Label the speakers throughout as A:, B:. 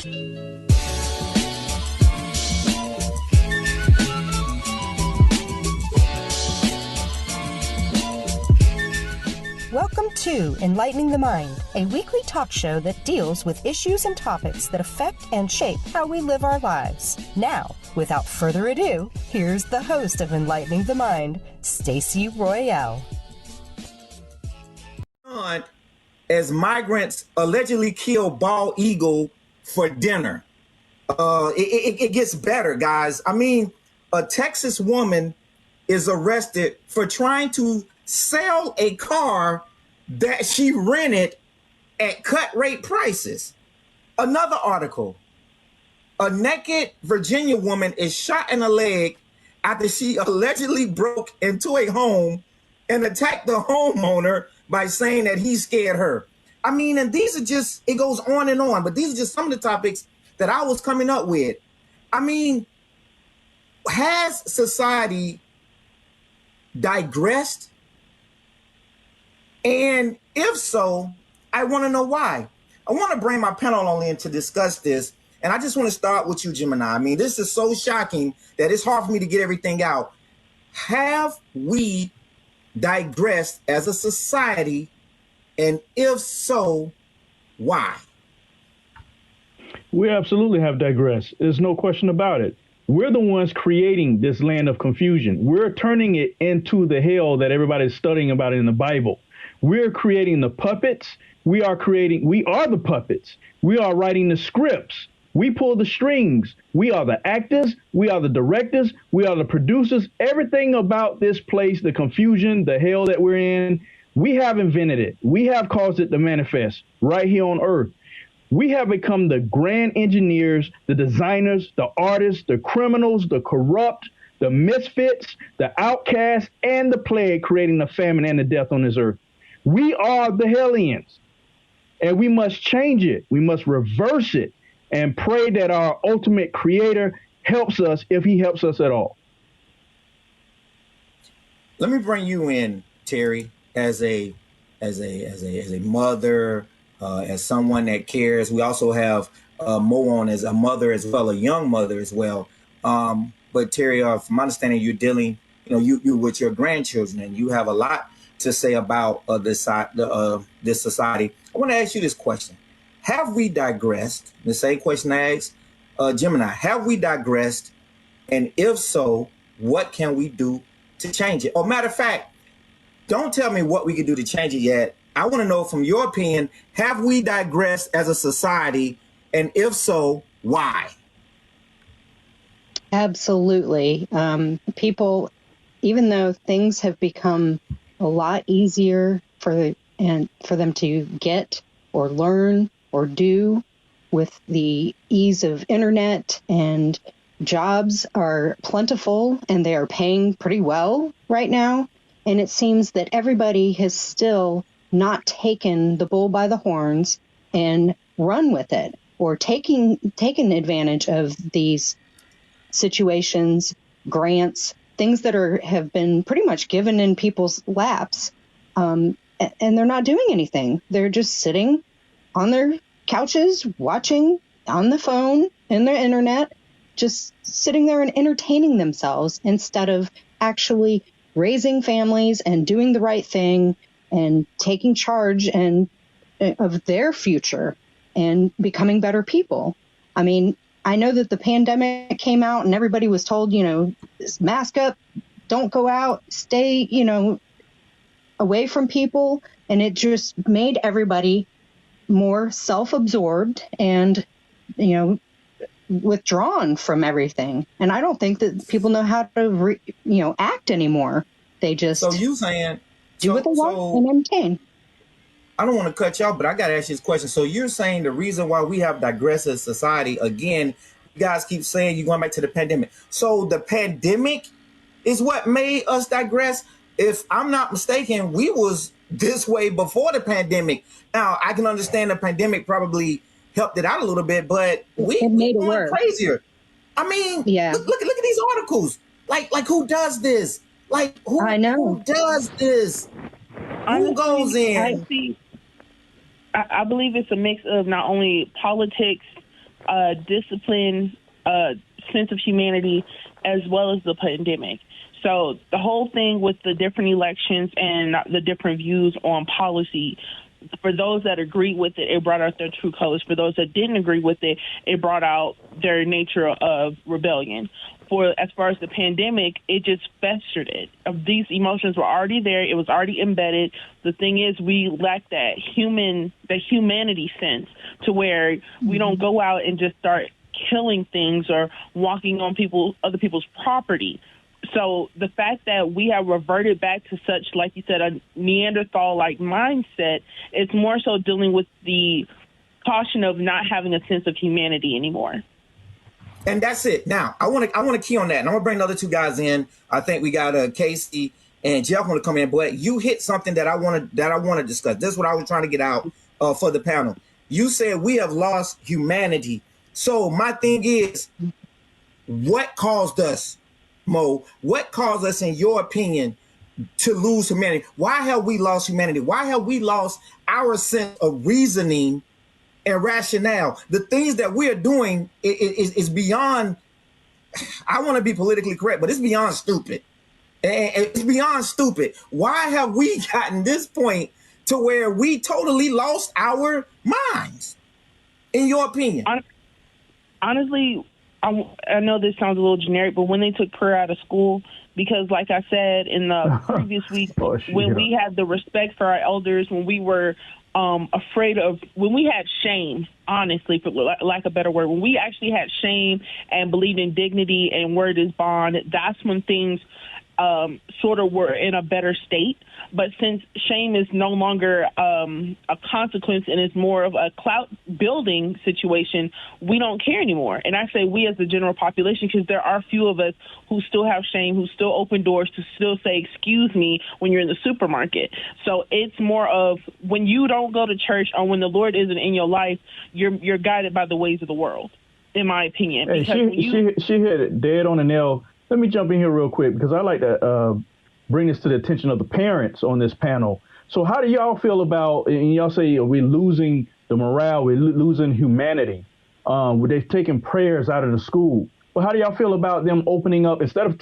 A: Welcome to Enlightening the Mind, a weekly talk show that deals with issues and topics that affect and shape how we live our lives. Now, without further ado, here's the host of Enlightening the Mind, Stacey Royale.
B: As migrants allegedly kill bald eagle for dinner. It gets better, guys. I mean, a Texas woman is arrested for trying to sell a car that she rented at cut rate prices. Another article, a naked Virginia woman is shot in the leg after she allegedly broke into a home and attacked the homeowner by saying that he scared her. I mean, and these are just, it goes on, but these are just some of the topics that I was coming up with. I mean, has society digressed? And if so, I want to know why. I want to bring my panel on in to discuss this. And I just want to start with you, Gemini. I mean, this is so shocking that it's hard for me to get everything out. Have we digressed as a society? And if so, why?
C: We absolutely have digressed. There's no question about it. We're the ones creating this land of confusion. We're turning it into the hell that everybody's studying about in the Bible. We're creating the puppets. We are the puppets. We are writing the scripts. We pull the strings. We are the actors. We are the directors. We are the producers. Everything about this place, the confusion, the hell that we're in, we have invented it. We have caused it to manifest right here on earth. We have become the grand engineers, the designers, the artists, the criminals, the corrupt, the misfits, the outcasts, and the plague, creating the famine and the death on this earth. We are the hellions, and we must change it. We must reverse it and pray that our ultimate creator helps us, if he helps us at all.
B: Let me bring you in, Terry, as a mother, as someone that cares. We also have Mo on as a mother as well, a young mother as well. But Terry, from my understanding, you're dealing, you with your grandchildren, and you have a lot to say about this society. I want to ask you this question: have we digressed? The same question I asked Gemini. Have we digressed? And if so, what can we do to change it? Or matter of fact, don't tell me what we can do to change it yet. I want to know, from your opinion, have we digressed as a society? And if so, why?
D: Absolutely. People, even though things have become a lot easier for them to get or learn or do with the ease of internet, and jobs are plentiful and they are paying pretty well right now. And it seems that everybody has still not taken the bull by the horns and run with it, or taken advantage of these situations, grants, things that have been pretty much given in people's laps, and they're not doing anything. They're just sitting on their couches, watching on the phone and their internet, just sitting there and entertaining themselves instead of actually raising families and doing the right thing and taking charge of their future and becoming better people. I mean, I know that the pandemic came out and everybody was told, mask up, don't go out, stay, away from people. And it just made everybody more self-absorbed and, withdrawn from everything. And I don't think that people know how to, act anymore. They just do what they want and entertain.
B: I don't want to cut you off, but I got to ask you this question. So you're saying the reason why we have digressed as society, again, you guys keep saying you're going back to the pandemic. So the pandemic is what made us digress? If I'm not mistaken, we was this way before the pandemic. Now, I can understand the pandemic probably helped it out a little bit, but we went crazier. I mean, yeah. Look at these articles. Like who does this? Like who does this?
E: Honestly,
B: who goes in?
E: I believe it's a mix of not only politics, discipline, sense of humanity, as well as the pandemic. So the whole thing with the different elections and the different views on policy, for those that agreed with it, it brought out their true colors. For those that didn't agree with it, it brought out their nature of rebellion. For as far as the pandemic, it just festered it. These emotions were already there. It was already embedded. The thing is, we lack that humanity sense to where we don't go out and just start killing things or walking on other people's property. So the fact that we have reverted back to such, like you said, a Neanderthal-like mindset, it's more so dealing with the caution of not having a sense of humanity anymore.
B: And that's it. Now, I want to key on that, and I'm gonna bring the other two guys in. I think we got Casey and Jeff want to come in, but you hit something that I want to discuss. This is what I was trying to get out for the panel. You said we have lost humanity. So my thing is, what caused us, Mo? What caused us, in your opinion, to lose humanity? Why have we lost humanity? Why have we lost our sense of reasoning and rationale? The things that we are doing is beyond, I want to be politically correct, but it's beyond stupid. It's beyond stupid. Why have we gotten this point to where we totally lost our minds, in your opinion?
E: Honestly, I know this sounds a little generic, but when they took prayer out of school, because like I said in the previous week, when we had the respect for our elders, when we were afraid of, when we had shame, honestly, for lack of a better word, when we actually had shame and believed in dignity and word is bond, that's when things sort of were in a better state. But since shame is no longer a consequence and is more of a clout building situation, we don't care anymore. And I say we as the general population, because there are a few of us who still have shame, who still open doors to still say, excuse me, when you're in the supermarket. So it's more of when you don't go to church or when the Lord isn't in your life, you're guided by the ways of the world, in my opinion.
C: Hey, she hit it dead on the nail. Let me jump in here real quick because I like to bring this to the attention of the parents on this panel. So how do y'all feel about, and y'all say we're losing the morale, we're losing humanity, they've taken prayers out of the school. Well, how do y'all feel about them opening up, instead of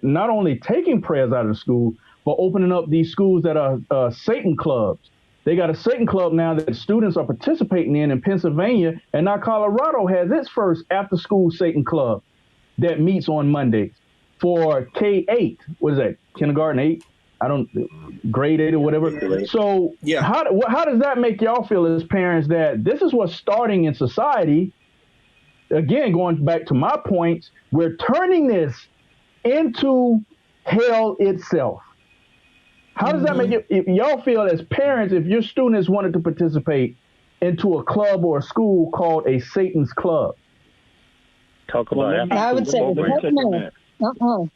C: not only taking prayers out of the school, but opening up these schools that are Satan clubs? They got a Satan club now that students are participating in Pennsylvania, and now Colorado has its first after-school Satan club that meets on Mondays for K-8. What is that? Kindergarten 8? Grade 8 or whatever. So yeah, how does that make y'all feel as parents, that this is what's starting in society? Again, going back to my points, we're turning this into hell itself. How does that make it, if y'all feel as parents, if your students wanted to participate into a club or a school called a Satan's club?
F: Talk about
D: I would say no.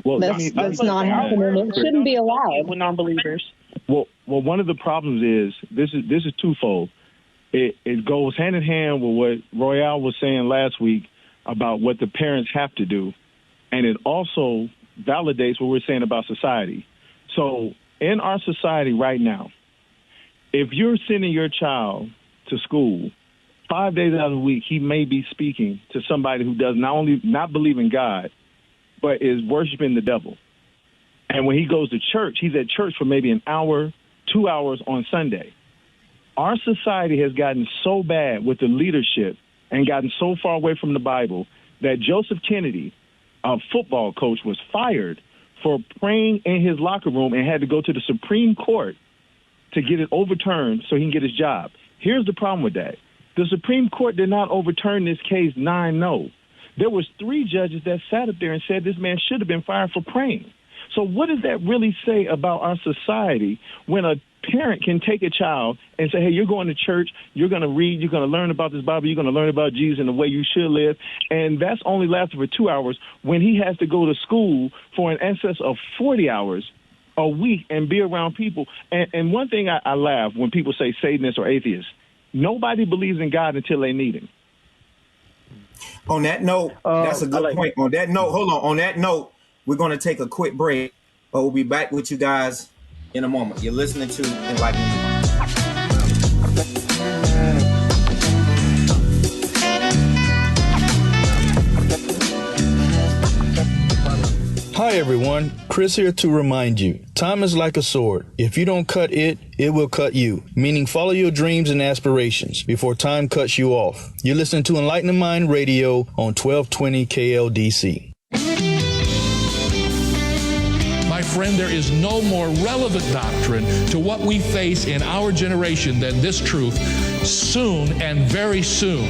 D: Well, that's not happening. It shouldn't be allowed
E: with non-believers.
F: Well, one of the problems is this is twofold. It goes hand in hand with what Royale was saying last week about what the parents have to do, and it also validates what we're saying about society. So in our society right now, if you're sending your child to school 5 days out of the week, he may be speaking to somebody who does not only not believe in God, but is worshiping the devil. And when he goes to church, he's at church for maybe an hour, 2 hours on Sunday. Our society has gotten so bad with the leadership and gotten so far away from the Bible that Joseph Kennedy, a football coach, was fired for praying in his locker room and had to go to the Supreme Court to get it overturned so he can get his job. Here's the problem with that. The Supreme Court did not overturn this case 9-0. There was 3 judges that sat up there and said this man should have been fired for praying. So what does that really say about our society when a parent can take a child and say, hey, you're going to church, you're going to read, you're going to learn about this Bible, you're going to learn about Jesus and the way you should live, and that's only lasted for 2 hours when he has to go to school for an excess of 40 hours a week and be around people. And one thing I laugh when people say Satanist or atheist. Nobody believes in God until they need him.
B: On that note, that's a good point. On that note, hold on. On that note, we're going to take a quick break, but we'll be back with you guys in a moment. You're listening to Enlightening the Mind.
G: everyone, Chris here to remind you, time is like a sword. If you don't cut it, it will cut you. Meaning follow your dreams and aspirations before time cuts you off. You're listening to Enlightening Mind Radio on 1220 KLDC.
H: My friend, there is no more relevant doctrine to what we face in our generation than this truth. Soon and very soon,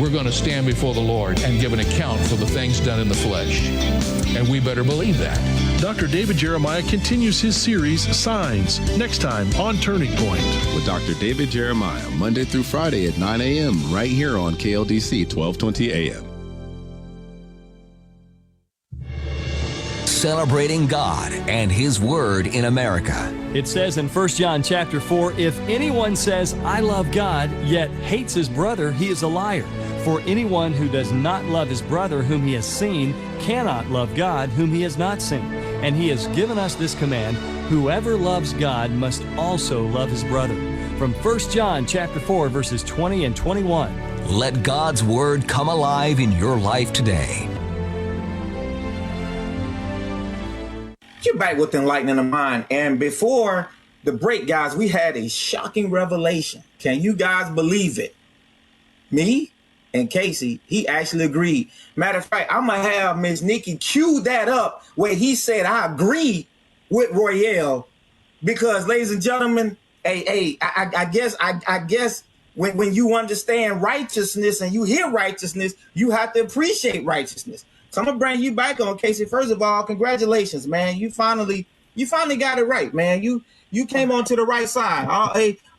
H: we're going to stand before the Lord and give an account for the things done in the flesh. And we better believe that.
I: Dr. David Jeremiah continues his series, Signs, next time on Turning Point.
J: With Dr. David Jeremiah, Monday through Friday at 9 a.m. right here on KLDC 1220 a.m.
K: Celebrating God and His Word in America.
L: It says in 1 John chapter 4, if anyone says, I love God, yet hates his brother, he is a liar. For anyone who does not love his brother whom he has seen cannot love God whom he has not seen. And He has given us this command, whoever loves God must also love his brother. From 1 John chapter 4, verses 20 and 21.
K: Let God's Word come alive in your life today.
B: You're back with Enlightening the Mind. And before the break, guys, we had a shocking revelation. Can you guys believe it? Me and Casey, he actually agreed. Matter of fact, I'm going to have Miss Nikki cue that up where he said, I agree with Royale. Because, ladies and gentlemen, I guess when you understand righteousness and you hear righteousness, you have to appreciate righteousness. So I'm gonna bring you back on, Casey. First of all, congratulations, man. You finally got it right, man. You came onto the right side.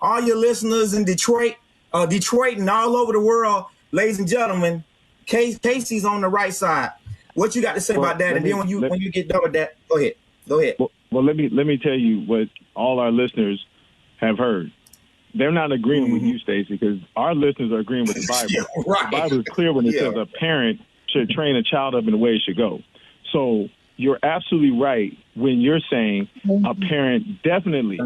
B: All your listeners in Detroit and all over the world, ladies and gentlemen, Casey's on the right side. What you got to say about that? And then when you get done with that, go ahead.
F: Well, let me tell you what all our listeners have heard. They're not agreeing with you, Stacey, because our listeners are agreeing with the Bible.
B: Yeah, right.
F: The Bible is clear when it says a parent should train a child up in the way it should go. So you're absolutely right when you're saying a parent definitely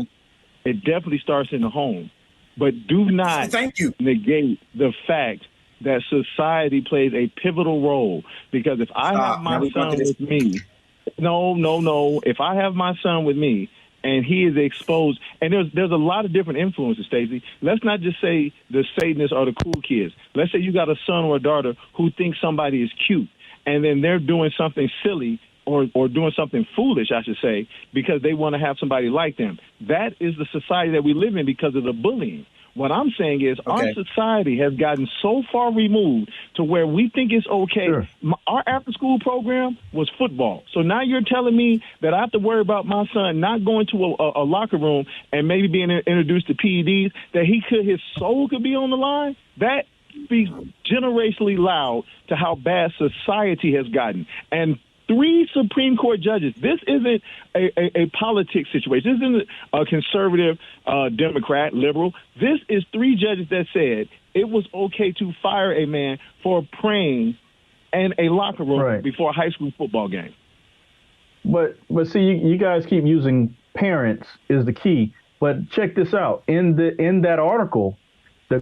F: starts in the home. But do not negate the fact that society plays a pivotal role. Because if I have my son with me, if I have my son with me and he is exposed, and there's a lot of different influences, Stacey. Let's not just say the Satanists or the cool kids. Let's say you got a son or a daughter who thinks somebody is cute, and then they're doing something silly or doing something foolish, I should say, because they want to have somebody like them. That is the society that we live in because of the bullying. What I'm saying is our society has gotten so far removed to where we think it's okay. Sure. Our after-school program was football. So now you're telling me that I have to worry about my son not going to a locker room and maybe being introduced to PEDs, that his soul could be on the line? That speaks generationally loud to how bad society has gotten. And 3 Supreme Court judges. This isn't a politics situation. This isn't a conservative, Democrat, liberal. This is 3 judges that said it was okay to fire a man for praying in a locker room before a high school football game.
C: But see, you guys keep using parents is the key. But check this out. In that article, the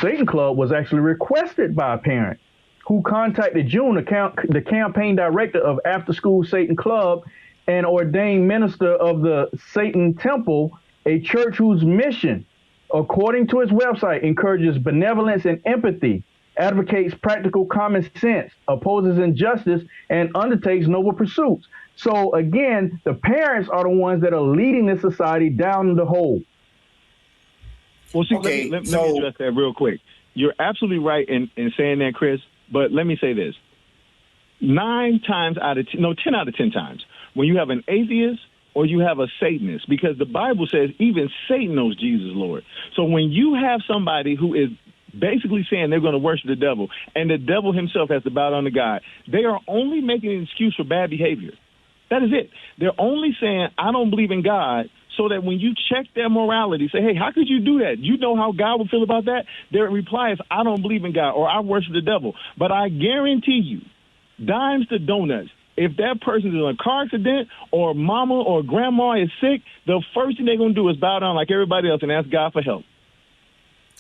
C: Satan Club was actually requested by a parent who contacted June, the campaign director of After School Satan Club and ordained minister of the Satan Temple, a church whose mission, according to its website, encourages benevolence and empathy, advocates practical common sense, opposes injustice, and undertakes noble pursuits. So again, the parents are the ones that are leading the society down the hole.
F: Well, see, let me address that real quick. You're absolutely right in saying that, Chris. But let me say this. 10 out of 10 times, when you have an atheist or you have a Satanist, because the Bible says even Satan knows Jesus, Lord. So when you have somebody who is basically saying they're going to worship the devil and the devil himself has to bow down to God, they are only making an excuse for bad behavior. That is it. They're only saying, I don't believe in God, so that when you check their morality, say, hey, how could you do that? You know how God would feel about that? Their reply is, I don't believe in God, or I worship the devil. But I guarantee you, dimes to donuts, if that person is in a car accident or mama or grandma is sick, the first thing they're going to do is bow down like everybody else and ask God for help.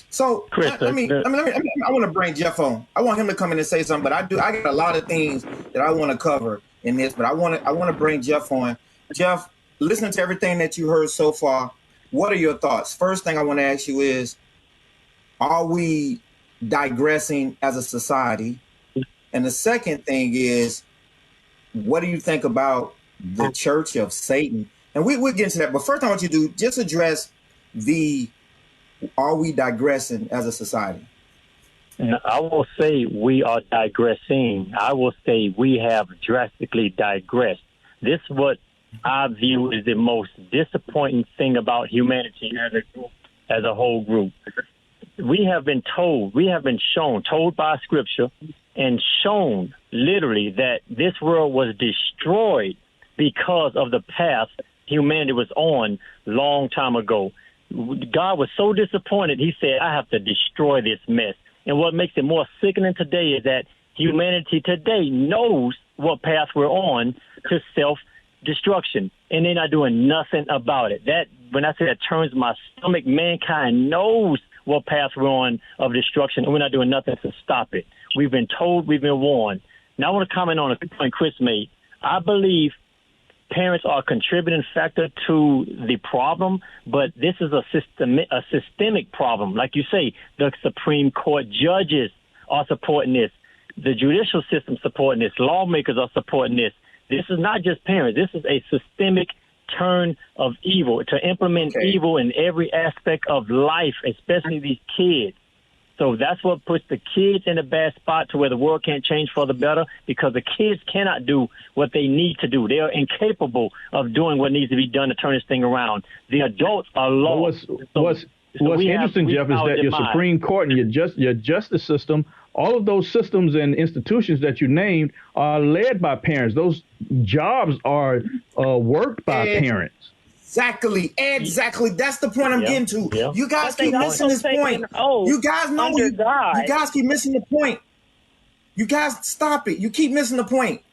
B: So,
F: Chris,
B: I want to bring Jeff on. I want him to come in and say something, but I got a lot of things that I want to cover. in this, but I want to bring Jeff on. Jeff, listening to everything that you heard so far, what are your thoughts? First thing I want to ask you is, are we digressing as a society? And the second thing is, what do you think about the Church of Satan? And we'll get into that. But first I want you to do, just address are we digressing as a society?
M: I will say we are digressing. I will say we have drastically digressed. This is what I view as the most disappointing thing about humanity as a group, as a whole group. We have been told by Scripture and shown literally that this world was destroyed because of the path humanity was on long time ago. God was so disappointed, he said, I have to destroy this mess. And what makes it more sickening today is that humanity today knows what path we're on to self-destruction, and they're not doing nothing about it. That, when I say that turns my stomach, mankind knows what path we're on of destruction, and we're not doing nothing to stop it. We've been told, we've been warned. Now I want to comment on a point Chris made. I believe parents are a contributing factor to the problem, but this is a systemic problem. Like you say, the Supreme Court judges are supporting this. The judicial system supporting this. Lawmakers are supporting this. This is not just parents. This is a systemic turn of evil, to implement evil in every aspect of life, especially these kids. So that's what puts the kids in a bad spot to where the world can't change for the better, because the kids cannot do what they need to do. They are incapable of doing what needs to be done to turn this thing around. The adults are lost.
C: What's interesting, Jeff, is that your Supreme Court and your justice system, all of those systems and institutions that you named are led by parents. Those jobs are worked by parents.
B: Exactly. That's the point I'm getting to. Yeah. You guys keep missing this point. You guys know you guys keep missing the point. You guys stop it. You keep missing the point.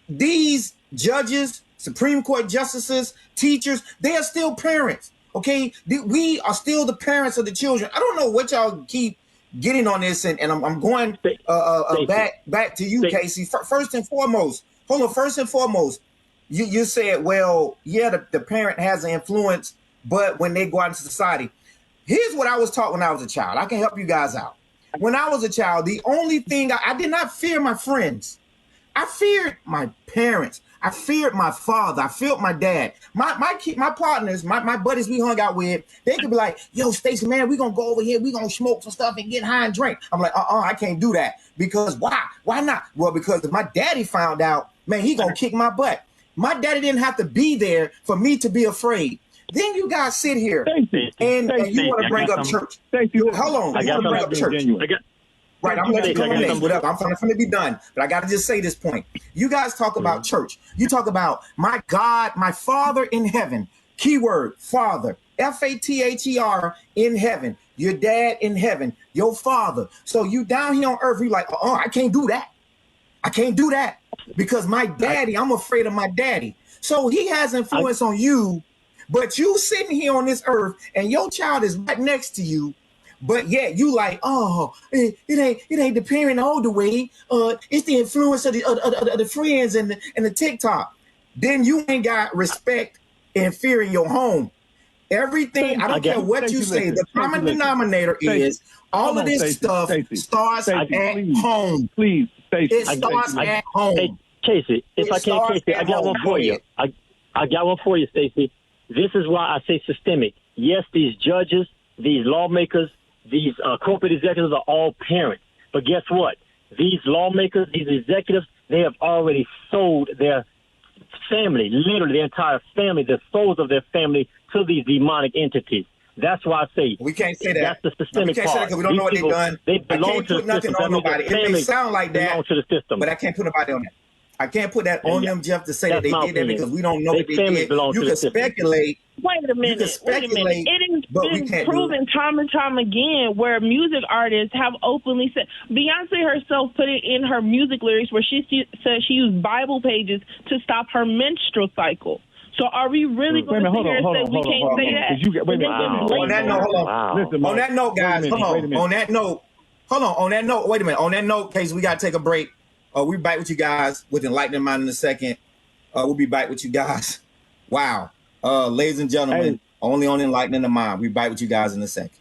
B: These judges, Supreme Court justices, teachers, they are still parents. Okay, we are still the parents of the children. I don't know what y'all keep getting on this, and I'm going back to you, Casey. First and foremost, You said, well, yeah, the parent has an influence, but when they go out into society, here's what I was taught when I was a child. I can help you guys out. When I was a child, the only thing I did not fear my friends. I feared my parents. I feared my father. I feared my dad. My partners, my buddies we hung out with, they could be like, yo, Stacey, man, we're going to go over here. We're going to smoke some stuff and get high and drink. I'm like, I can't do that. Because why? Why not? Well, because if my daddy found out, man, he going to kick my butt. My daddy didn't have to be there for me to be afraid. Then you guys sit here and you want to bring up church. Hold on. You want to bring up church. Right, I'm going to go next. Whatever. I'm trying to be done. But I got to just say this point. You guys talk about church. You talk about my God, my Father in heaven. Keyword, Father. Father in heaven. Your dad in heaven. Your father. So you down here on earth, you're like, I can't do that. I can't do that. Because my daddy, I'm afraid of my daddy. So he has influence on you, but you sitting here on this earth and your child is right next to you, but yet you like, it ain't the parent all the way. It's the influence of the friends and the TikTok. Then you ain't got respect and fear in your home. Everything, I don't care what you say, the common denominator is all of this stuff starts at home.
F: Please.
B: It starts at home.
M: Hey, Casey, if I can't, Casey, I got one for you. I got one for you, Stacey. This is why I say systemic. Yes, these judges, these lawmakers, these corporate executives are all parents. But guess what? These lawmakers, these executives, they have already sold their family, literally their entire family, the souls of their family to these demonic entities. That's why I say
B: we can't say that.
M: That's the systemic part.
B: We can't say that because we don't know what they've done.
M: They belong to the system.
B: On nobody. It may sound like that,
M: to the system.
B: but I can't put nobody on that. I can't put that on them, Jeff, to say that they did that because we don't know what they did. You can speculate.
E: Wait a minute. It has been proven time and time again where music artists have openly said. Beyonce herself put it in her music lyrics where she said she used Bible pages to stop her menstrual cycle. So are we really going to sit here and say we can't say that?
B: On that note, hold on. Listen, on that note, guys, hold on. On that note, wait a minute. On that note, Casey, we got to take a break. We'll be back with you guys with Enlightening Mind in a second. We'll be back with you guys. Wow. Ladies and gentlemen, only on Enlightening the Mind. We'll be back with you guys in a second.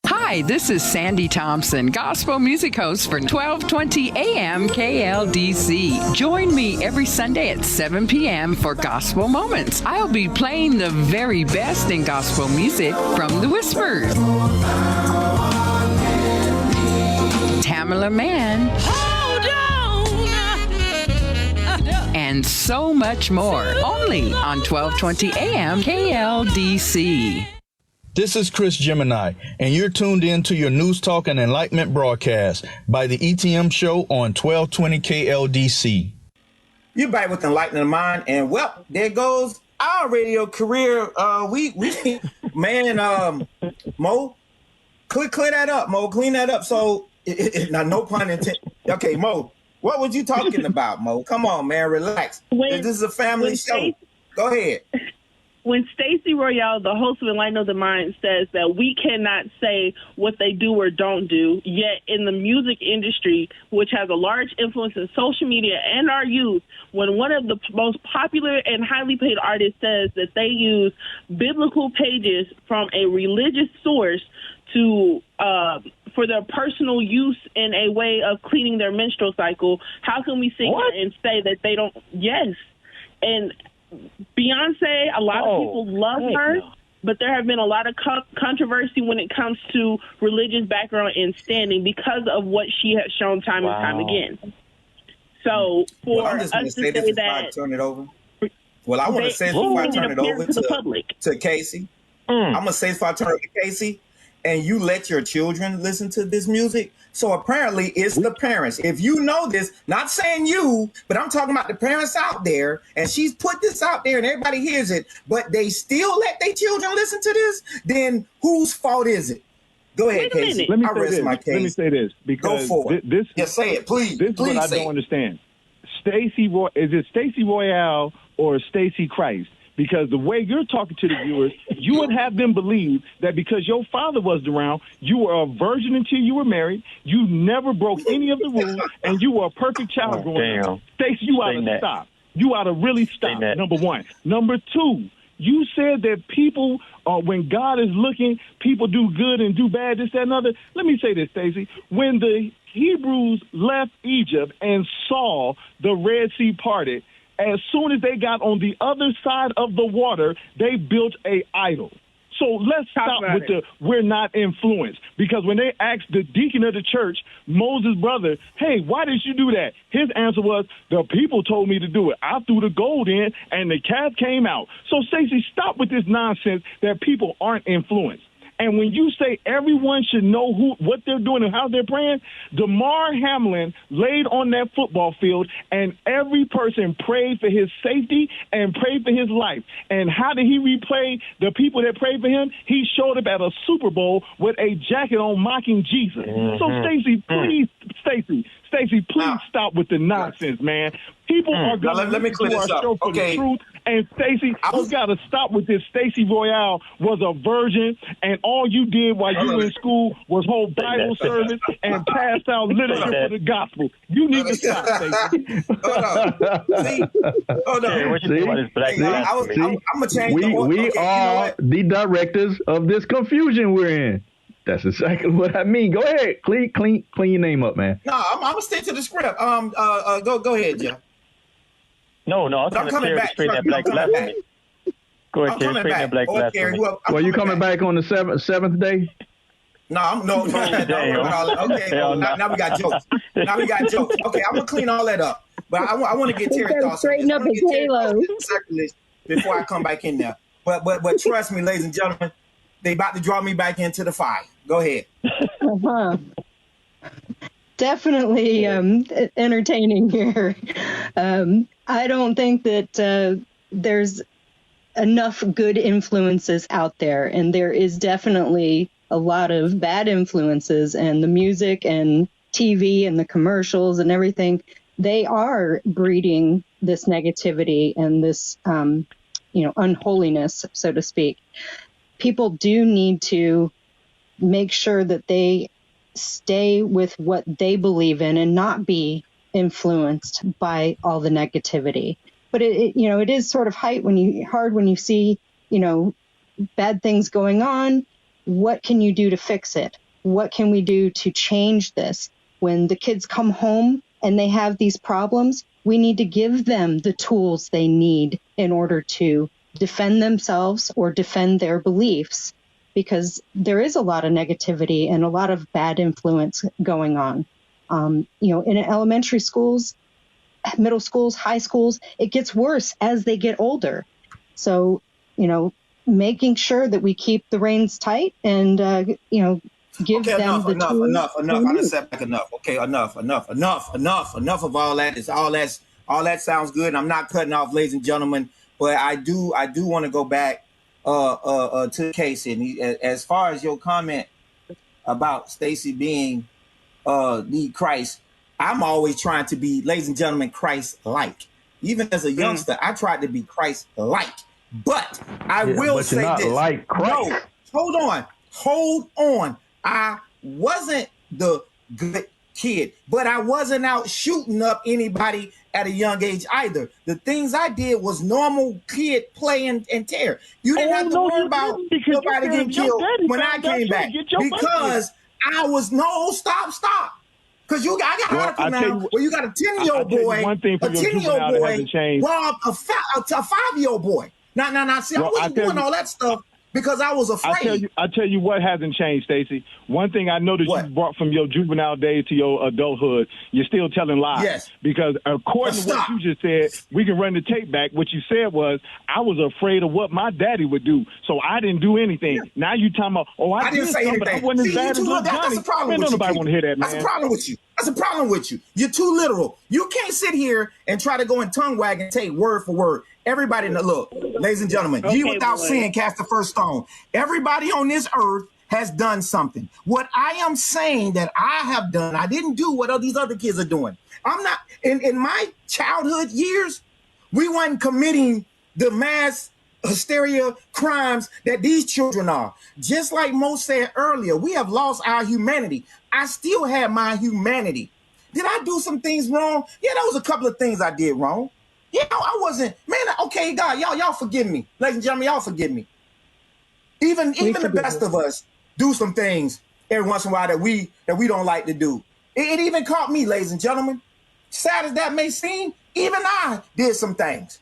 N: Hi, this is Sandy Thompson, gospel music host for 1220 AM KLDC. Join me every Sunday at 7 p.m. for Gospel Moments. I'll be playing the very best in gospel music from The Whispers, Tamala Mann, and so much more. Only on 1220 AM KLDC.
G: This is Chris Gemini, and you're tuned in to your News Talk and Enlightenment broadcast by the ETM Show on 1220 KLDC.
B: You're back with Enlightening the Mind, and well, there goes our radio career. Mo, clear that up, Mo. Clean that up. So, now, no pun intended. Okay, Mo, what was you talking about, Mo? Come on, man, relax. This is a family show. Go ahead.
E: When Stacey Royale, the host of Enlighten the Mind, says that we cannot say what they do or don't do, yet in the music industry, which has a large influence in social media and our youth, when one of the most popular and highly paid artists says that they use biblical pages from a religious source to for their personal use in a way of cleaning their menstrual cycle, how can we sit here and say that they don't? Yes. And Beyonce, a lot of people love her, but there have been a lot of controversy when it comes to religious background and standing because of what she has shown time and time again. So for us to say that,
B: turn it over. Well, I want to say this before I turn it over to the public, to Casey. I'm gonna say this before I turn it over to Casey, and you let your children listen to this music. So apparently it's the parents. If you know this, not saying you, but I'm talking about the parents out there, and she's put this out there and everybody hears it, but they still let their children listen to this, then whose fault is it? Go ahead, Casey.
F: Let me say this because this
B: say it, please.
F: This is what I don't understand. Is it Stacey Royale or Stacey Christ? Because the way you're talking to the viewers, you would have them believe that because your father wasn't around, you were a virgin until you were married, you never broke any of the rules, and you were a perfect child growing up. Stacey, you ought to stop. You ought to really stop, number one. Number two, you said that people, when God is looking, people do good and do bad, this, that, and other. Let me say this, Stacey. When the Hebrews left Egypt and saw the Red Sea parted, as soon as they got on the other side of the water, they built a idol. So let's stop with the we're not influenced. Because when they asked the deacon of the church, Moses' brother, hey, why did you do that? His answer was, the people told me to do it. I threw the gold in and the calf came out. So, Stacey, stop with this nonsense that people aren't influenced. And when you say everyone should know what they're doing and how they're praying, Damar Hamlin laid on that football field and every person prayed for his safety and prayed for his life. And how did he replay the people that prayed for him? He showed up at a Super Bowl with a jacket on mocking Jesus. So, Stacey, please, Stacey, please stop with the nonsense, man. People are going to listen to our show for the truth. And Stacey, you got to stop with this. Stacey Royale was a virgin, and all you did while you were in school was hold Bible service and pass out literature for the gospel. You need to stop, Stacey.
B: Hold on. I'm going to change the whole.
C: We are the directors of this confusion we're in. That's exactly what I mean. Go ahead. Clean your name up, man.
B: No, I'm going to stick to the script. Go ahead, Jeff.
M: No, I'm coming back. Straight that black blasphemy. Go ahead, Terry. Straight that black blasphemy.
C: Well, you coming back on the seventh day?
B: No. Okay, now we got jokes. Okay, I'm gonna clean all that up. But I want to get Terry's thoughts on this. Before I come back in there. But trust me, ladies and gentlemen, they about to draw me back into the fire. Go ahead.
D: Definitely entertaining here. I don't think that there's enough good influences out there, and there is definitely a lot of bad influences, and the music and TV and the commercials and everything, they are breeding this negativity and this, unholiness, so to speak. People do need to make sure that they stay with what they believe in and not be influenced by all the negativity. But it is sort of hard when you see, bad things going on. What can you do to fix it? What can we do to change this? When the kids come home and they have these problems, we need to give them the tools they need in order to defend themselves or defend their beliefs, because there is a lot of negativity and a lot of bad influence going on. In elementary schools, middle schools, high schools, it gets worse as they get older. So, making sure that we keep the reins tight and, give them
B: enough,
D: the
B: enough,
D: tools.
B: enough. I done sat back enough. Okay, enough of all that. All that sounds good. And I'm not cutting off, ladies and gentlemen, but I do want to go back to Casey. And as far as your comment about Stacey being the Christ, I'm always trying to be, ladies and gentlemen, Christ-like. Even as a youngster, I tried to be Christ-like. But I will say
C: not
B: this.
C: Like Christ.
B: No, hold on. I wasn't the good kid, but I wasn't out shooting up anybody at a young age either. The things I did was normal kid play and tear. You didn't have to worry about nobody getting killed when I came back because I was stop. Because I got an article now where you got a 10-year-old boy, robbed a 5-year-old boy. Now, see, I wasn't doing all that stuff because I was afraid.
F: I tell you what hasn't changed, Stacey. One thing I noticed you brought from your juvenile days to your adulthood, you're still telling lies.
B: Yes.
F: Because according to what you just said, we can run the tape back. What you said was, I was afraid of what my daddy would do, so I didn't do anything. Yeah. Now you talking about, I didn't say anything, but I wasn't as bad as Johnny.
B: That's the problem with you.
F: Nobody want to hear that, man.
B: That's the problem with you. That's the problem with you. You're too literal. You can't sit here and try to go and tongue wag and take word for word. Everybody in the look, ladies and gentlemen, ye without sin cast the first stone. Everybody on this earth has done something. What I am saying that I have done, I didn't do what all these other kids are doing. I'm not, in my childhood years, we weren't committing the mass hysteria crimes that these children are. Just like Mo said earlier, we have lost our humanity. I still have my humanity. Did I do some things wrong? Yeah, there was a couple of things I did wrong. Yeah, I wasn't, man, okay, God, y'all forgive me. Ladies and gentlemen, y'all forgive me. Even the best of us do some things every once in a while that we don't like to do. It even caught me, ladies and gentlemen. Sad as that may seem, even I did some things.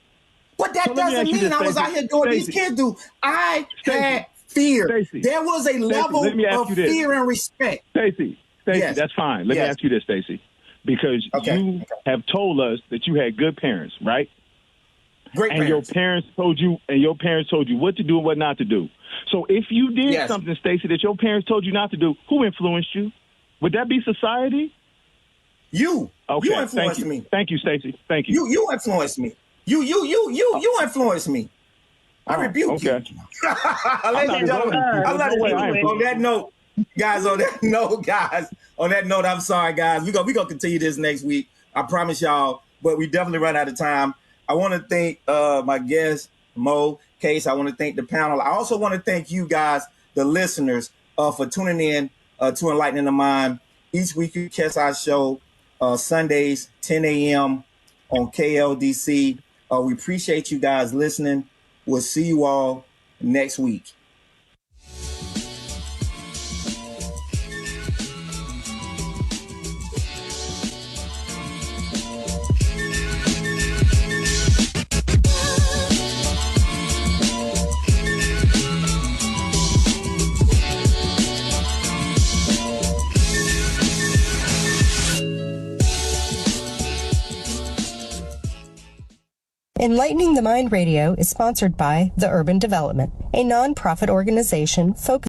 B: But that doesn't mean I was out here doing what these kids do. I had fear. There was a level of fear and respect.
F: Stacey, yes. That's fine. Let me ask you this, Stacey. Because you have told us that you had good parents, right?
B: Great
F: parents. Your parents told you what to do and what not to do. So if you did something, Stacey, that your parents told you not to do, who influenced you? Would that be society?
B: You.
F: Okay.
B: You influenced me.
F: Thank you, Stacey. Thank you.
B: You influenced me. You influenced me. I rebuke you. Ladies and gentlemen, on that note, guys, on that note, I'm sorry, guys. We're gonna continue this next week. I promise y'all, but we definitely run out of time. I want to thank my guest, Mo, Case. I want to thank the panel. I also want to thank you guys, the listeners, for tuning in to Enlightening the Mind. Each week you catch our show Sundays, 10 a.m. on KLDC. We appreciate you guys listening. We'll see you all next week.
A: Enlightening the Mind Radio is sponsored by The Urban Development, a nonprofit organization focused